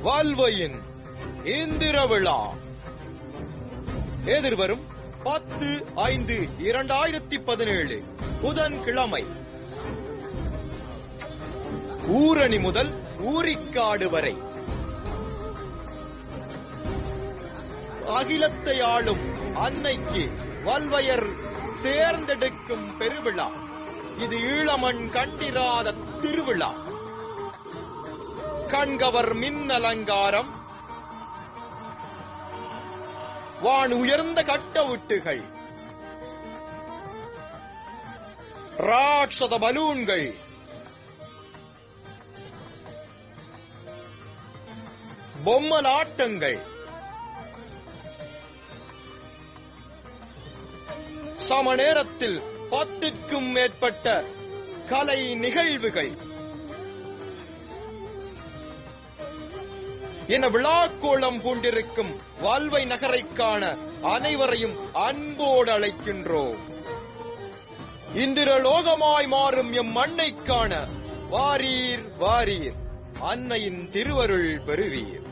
வால்வையின் இந்திர விழா எதிர்வரும் 10/5/2017 புதன்கிழமை ஊரணி முதல் ஊரிக்காடு வரை அகிலத்தை ஆளும் அன்னைக்கு வல்வையர் சேர்ந்தெடுக்கும் பெருவிழா. இது ஈழமண் கண்டிராத திருவிழா. கண்கவர் மின்னலங்காரம், வான் உயர்ந்த கட்டவுட்டுகள், ராட்சத பலூன்கள், பொம்மலாட்டங்கள், சம நேரத்தில் 10க்கும் மேற்பட்ட கலை நிகழ்வுகள் என விழாக்கோளம் பூண்டிருக்கும் வால்வை நகரை காண அனைவரையும் அன்போடு அழைக்கின்றோம். இந்திரலோகமாய் மாறும் எம் மண்ணை காண வாரீர் வாரீர், அன்னையின் திருவருள் பெறுவீர்.